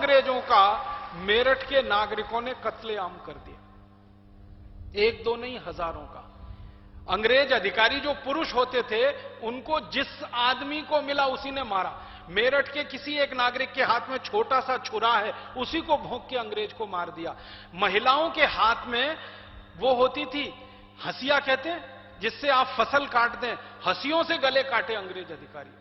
अंग्रेजों का मेरठ के नागरिकों ने कत्लेआम कर दिया। एक दो नहीं, हजारों का। अंग्रेज अधिकारी जो पुरुष होते थे, उनको जिस आदमी को मिला उसी ने मारा। मेरठ के किसी एक नागरिक के हाथ में छोटा सा छुरा है, उसी को भोंक के अंग्रेज को मार दिया। महिलाओं के हाथ में वो होती थी, हंसिया कहते हैं, जिससे आप फसल काट दें, हंसियों से गले काटे अंग्रेज अधिकारी।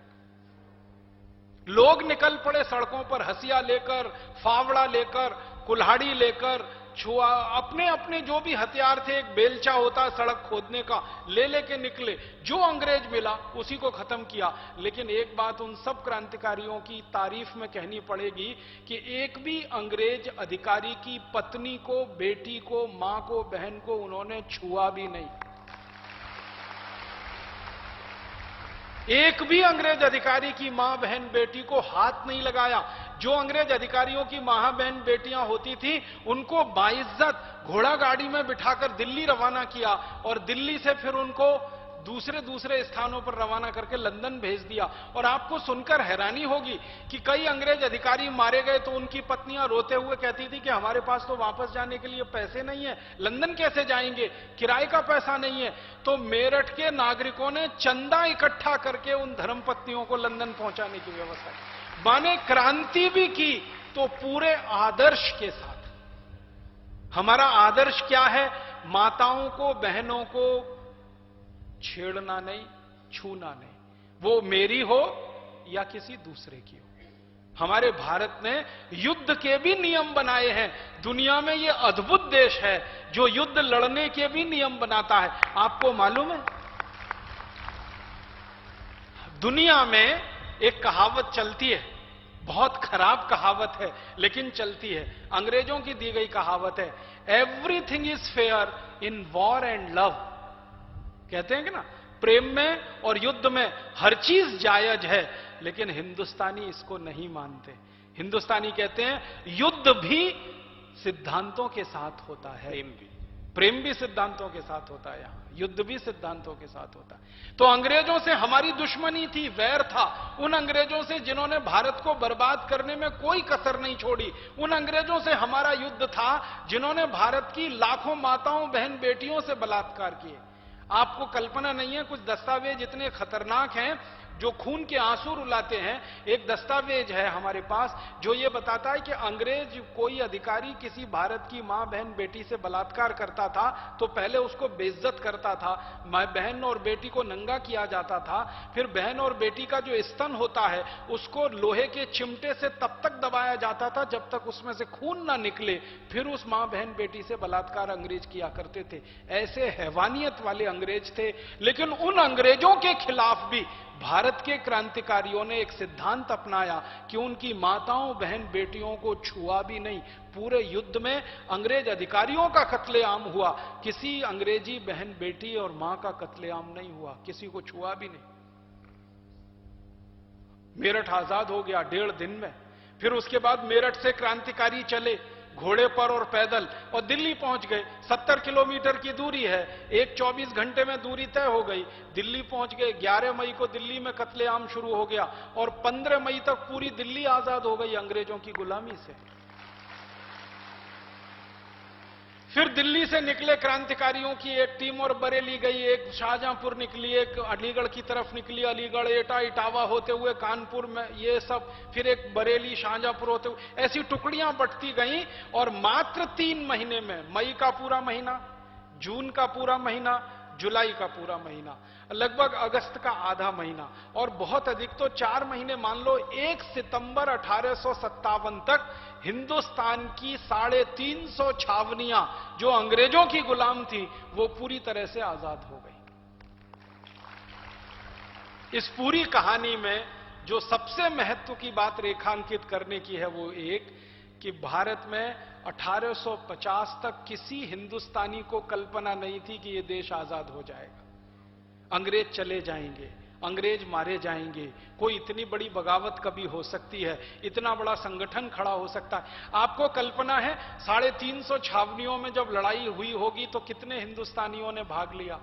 लोग निकल पड़े सड़कों पर हंसिया लेकर, फावड़ा लेकर, कुल्हाड़ी लेकर, छुआ, अपने अपने जो भी हथियार थे, एक बेलचा होता सड़क खोदने का, ले लेके निकले। जो अंग्रेज मिला उसी को खत्म किया। लेकिन एक बात उन सब क्रांतिकारियों की तारीफ में कहनी पड़ेगी कि एक भी अंग्रेज अधिकारी की पत्नी को, बेटी को, मां को, बहन को उन्होंने छुआ भी नहीं। एक भी अंग्रेज अधिकारी की मां, बहन, बेटी को हाथ नहीं लगाया। जो अंग्रेज अधिकारियों की मां, बहन, बेटियां होती थी, उनको बाइज्जत घोड़ा गाड़ी में बिठाकर दिल्ली रवाना किया और दिल्ली से फिर उनको दूसरे स्थानों पर रवाना करके लंदन भेज दिया। और आपको सुनकर हैरानी होगी कि कई अंग्रेज अधिकारी मारे गए तो उनकी पत्नियां रोते हुए कहती थी कि हमारे पास तो वापस जाने के लिए पैसे नहीं है, लंदन कैसे जाएंगे, किराए का पैसा नहीं है। तो मेरठ के नागरिकों ने चंदा इकट्ठा करके उन धर्मपत्नियों को लंदन पहुंचाने की व्यवस्था की। माने क्रांति भी की तो पूरे आदर्श के साथ। हमारा आदर्श क्या है? माताओं को, बहनों को छेड़ना नहीं, छूना नहीं, वो मेरी हो या किसी दूसरे की हो। हमारे भारत ने युद्ध के भी नियम बनाए हैं। दुनिया में ये अद्भुत देश है जो युद्ध लड़ने के भी नियम बनाता है। आपको मालूम है, दुनिया में एक कहावत चलती है, बहुत खराब कहावत है लेकिन चलती है। अंग्रेजों की दी गई कहावत है, everything is fair in war and love. कहते हैं कि ना, प्रेम में और युद्ध में हर चीज जायज है, लेकिन हिंदुस्तानी इसको नहीं मानते। हिंदुस्तानी कहते हैं युद्ध भी सिद्धांतों के साथ होता है, प्रेम भी सिद्धांतों के साथ होता है, यहां युद्ध भी सिद्धांतों के साथ होता है। तो अंग्रेजों से हमारी दुश्मनी थी, वैर था। उन अंग्रेजों से जिन्होंने भारत को बर्बाद करने में कोई कसर नहीं छोड़ी। उन अंग्रेजों से हमारा युद्ध था जिन्होंने भारत की लाखों माताओं, बहन, बेटियों से बलात्कार किए। आपको कल्पना नहीं है, कुछ दस्तावेज इतने खतरनाक हैं जो खून के आंसू रुलाते हैं। एक दस्तावेज है हमारे पास जो ये बताता है कि अंग्रेज कोई अधिकारी किसी भारत की मां, बहन, बेटी से बलात्कार करता था तो पहले उसको बेइज्जत करता था, बहन और बेटी को नंगा किया जाता था। फिर बहन और बेटी का जो स्तन होता है उसको लोहे के चिमटे से तब तक दबाया जाता था जब तक उसमें से खून ना निकले। फिर उस मां, बहन, बेटी से बलात्कार अंग्रेज किया करते थे। ऐसे हैवानियत वाले अंग्रेज थे। लेकिन उन अंग्रेजों के खिलाफ भी भारत के क्रांतिकारियों ने एक सिद्धांत अपनाया कि उनकी माताओं, बहन, बेटियों को छुआ भी नहीं। पूरे युद्ध में अंग्रेज अधिकारियों का कत्लेआम हुआ, किसी अंग्रेजी बहन, बेटी और मां का कत्लेआम नहीं हुआ, किसी को छुआ भी नहीं। मेरठ आजाद हो गया 1.5 दिन में। फिर उसके बाद मेरठ से क्रांतिकारी चले घोड़े पर और पैदल और दिल्ली पहुंच गए। 70 किलोमीटर की दूरी है, 24 घंटे में दूरी तय हो गई। दिल्ली पहुंच गए। 11 मई को दिल्ली में कत्लेआम शुरू हो गया और 15 मई तक पूरी दिल्ली आजाद हो गई अंग्रेजों की गुलामी से। फिर दिल्ली से निकले क्रांतिकारियों की एक टीम और बरेली गई, एक शाहजहांपुर निकली, एक अलीगढ़ की तरफ निकली, अलीगढ़, एटा, इटावा होते हुए कानपुर में, ये सब, फिर एक बरेली, शाहजहांपुर होते हुए, ऐसी टुकड़ियां बंटती गईं। और मात्र 3 महीने में, मई का पूरा महीना, जून का पूरा महीना, जुलाई का पूरा महीना, लगभग अगस्त का आधा महीना और बहुत अधिक तो 4 महीने मान लो, 1 सितंबर 1857 तक हिंदुस्तान की 350 छावनियां जो अंग्रेजों की गुलाम थी वो पूरी तरह से आजाद हो गई। इस पूरी कहानी में जो सबसे महत्व की बात रेखांकित करने की है वो एक कि भारत में 1850 तक किसी हिंदुस्तानी को कल्पना नहीं थी कि यह देश आजाद हो जाएगा, अंग्रेज चले जाएंगे, अंग्रेज मारे जाएंगे, कोई इतनी बड़ी बगावत कभी हो सकती है, इतना बड़ा संगठन खड़ा हो सकता है। आपको कल्पना है 350 छावनियों में जब लड़ाई हुई होगी तो कितने हिंदुस्तानियों ने भाग लिया?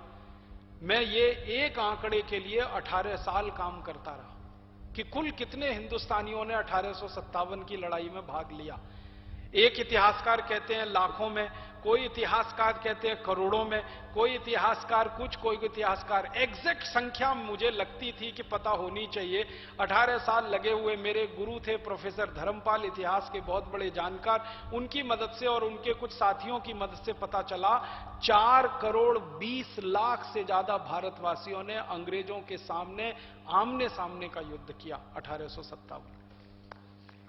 मैं ये एक आंकड़े के लिए 18 साल काम करता रहा। कि कुल कितने हिंदुस्तानियों ने 1857 की लड़ाई में भाग लिया। एक इतिहासकार कहते हैं लाखों में, कोई इतिहासकार कहते हैं करोड़ों में, कोई इतिहासकार कुछ, कोई इतिहासकार। एग्जैक्ट संख्या मुझे लगती थी कि पता होनी चाहिए। 18 साल लगे हुए। मेरे गुरु थे प्रोफेसर धर्मपाल, इतिहास के बहुत बड़े जानकार, उनकी मदद से और उनके कुछ साथियों की मदद से पता चला 4 करोड़ 20 लाख से ज्यादा भारतवासियों ने अंग्रेजों के सामने आमने सामने का युद्ध किया 1857।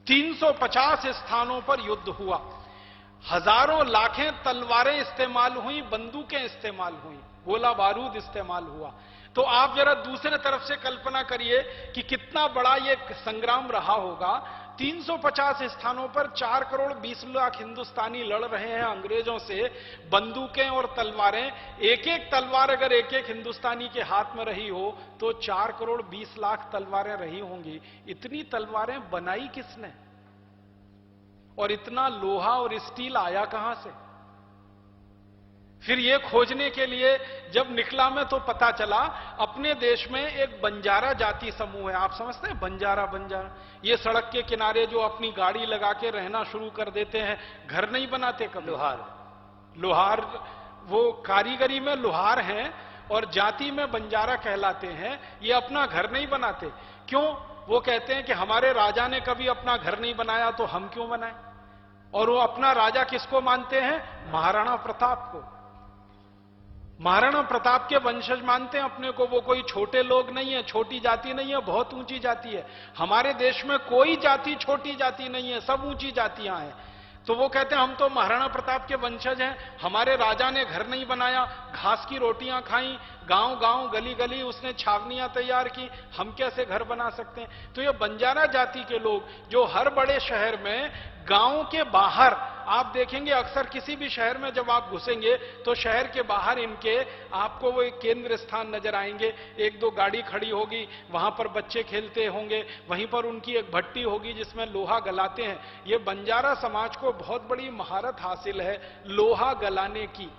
350 स्थानों पर युद्ध हुआ, हजारों लाखें तलवारें इस्तेमाल हुई, बंदूकें इस्तेमाल हुई, गोला बारूद इस्तेमाल हुआ। तो आप जरा दूसरे तरफ से कल्पना करिए कि कितना बड़ा यह संग्राम रहा होगा। 350 स्थानों पर 4 करोड़ 20 लाख हिंदुस्तानी लड़ रहे हैं अंग्रेजों से, बंदूकें और तलवारें। एक एक तलवार अगर एक एक हिंदुस्तानी के हाथ में रही हो तो 4 करोड़ 20 लाख तलवारें रही होंगी। इतनी तलवारें बनाई किसने और इतना लोहा और स्टील आया कहां से? फिर यह खोजने के लिए जब निकला मैं तो पता चला अपने देश में एक बंजारा जाति समूह है। आप समझते हैं बंजारा? ये सड़क के किनारे जो अपनी गाड़ी लगा के रहना शुरू कर देते हैं, घर नहीं बनाते कभी। लोहार वो कारीगरी में लोहार हैं और जाति में बंजारा कहलाते हैं। ये अपना घर नहीं बनाते। क्यों? वो कहते हैं कि हमारे राजा ने कभी अपना घर नहीं बनाया तो हम क्यों बनाएं। और वो अपना राजा किसको मानते हैं? महाराणा प्रताप को। महाराणा प्रताप के वंशज मानते हैं अपने को। वो कोई छोटे लोग नहीं है, छोटी जाति नहीं है, बहुत ऊंची जाति है। हमारे देश में कोई जाति छोटी जाति नहीं है, सब ऊंची जातियां हैं। तो वो कहते हैं हम तो महाराणा प्रताप के वंशज हैं, हमारे राजा ने घर नहीं बनाया, घास की रोटियां खाई, गांव गांव गली गली उसने छावनियां तैयार की, हम कैसे घर बना सकते हैं। तो ये बंजारा जाति के लोग जो हर बड़े शहर में गांव के बाहर, आप देखेंगे अक्सर किसी भी शहर में जब आप घुसेंगे तो शहर के बाहर इनके आपको वो एक केंद्र स्थान नजर आएंगे। 1-2 गाड़ी खड़ी होगी, वहां पर बच्चे खेलते होंगे, वहीं पर उनकी एक भट्टी होगी जिसमें लोहा गलाते हैं। ये बंजारा समाज को बहुत बड़ी महारत हासिल है लोहा गलाने की।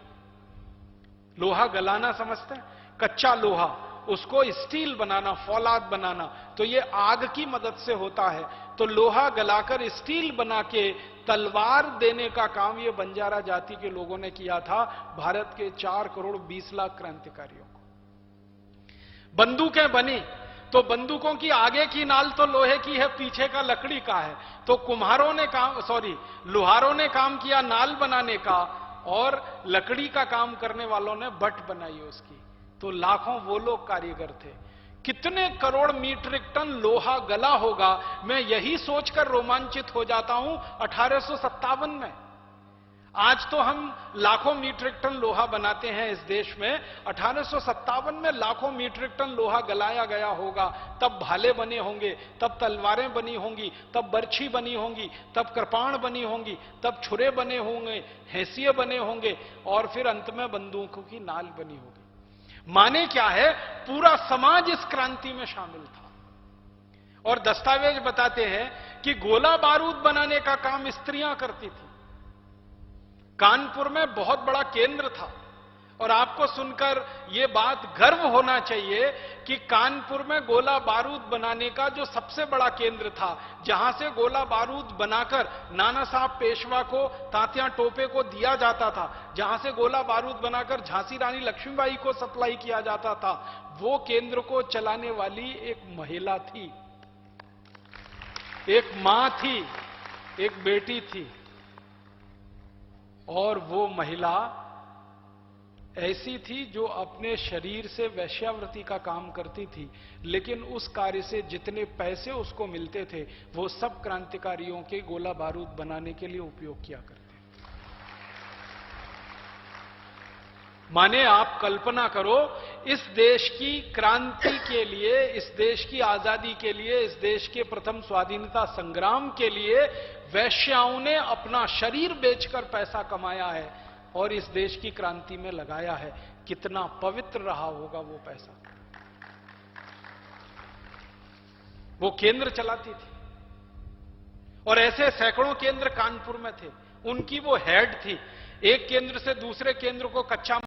लोहा गलाना समझते हैं? कच्चा लोहा, उसको स्टील बनाना, फौलाद बनाना, तो ये आग की मदद से होता है। तो लोहा गलाकर स्टील बना के तलवार देने का काम ये बंजारा जाति के लोगों ने किया था भारत के 4 करोड़ 20 लाख क्रांतिकारियों को। बंदूकें बनी तो बंदूकों की आगे की नाल तो लोहे की है, पीछे का लकड़ी का है। तो लोहारों ने काम किया नाल बनाने का और लकड़ी का काम करने वालों ने बट बनाई उसकी। तो लाखों वो लोग कारीगर थे। कितने करोड़ मीट्रिक टन लोहा गला होगा, मैं यही सोचकर रोमांचित हो जाता हूं 1857 में। आज तो हम लाखों मीट्रिक टन लोहा बनाते हैं इस देश में, 1857 में लाखों मीट्रिक टन लोहा गलाया गया होगा। तब भाले बने होंगे, तब तलवारें बनी होंगी, तब बर्छी बनी होंगी, तब कृपाण बनी होंगी, तब छुरे बने होंगे, हैसिये बने होंगे और फिर अंत में बंदूकों की नाल बनी होगी। माने क्या है, पूरा समाज इस क्रांति में शामिल था। और दस्तावेज बताते हैं कि गोला बारूद बनाने का काम स्त्रियां करती थी। कानपुर में बहुत बड़ा केंद्र था और आपको सुनकर यह बात गर्व होना चाहिए कि कानपुर में गोला बारूद बनाने का जो सबसे बड़ा केंद्र था, जहां से गोला बारूद बनाकर नाना साहब पेशवा को, तात्या टोपे को दिया जाता था, जहां से गोला बारूद बनाकर झांसी रानी लक्ष्मीबाई को सप्लाई किया जाता था, वो केंद्र को चलाने वाली एक महिला थी, एक मां थी, एक बेटी थी। और वो महिला ऐसी थी जो अपने शरीर से वेश्यावृत्ति का काम करती थी, लेकिन उस कार्य से जितने पैसे उसको मिलते थे वो सब क्रांतिकारियों के गोला बारूद बनाने के लिए उपयोग किया करते। माने आप कल्पना करो, इस देश की क्रांति के लिए, इस देश की आजादी के लिए, इस देश के प्रथम स्वाधीनता संग्राम के लिए वैश्याओं ने अपना शरीर बेचकर पैसा कमाया है और इस देश की क्रांति में लगाया है। कितना पवित्र रहा होगा वो पैसा। वो केंद्र चलाती थी और ऐसे सैकड़ों केंद्र कानपुर में थे। उनकी वो हेड थी। एक केंद्र से दूसरे केंद्र को कच्चा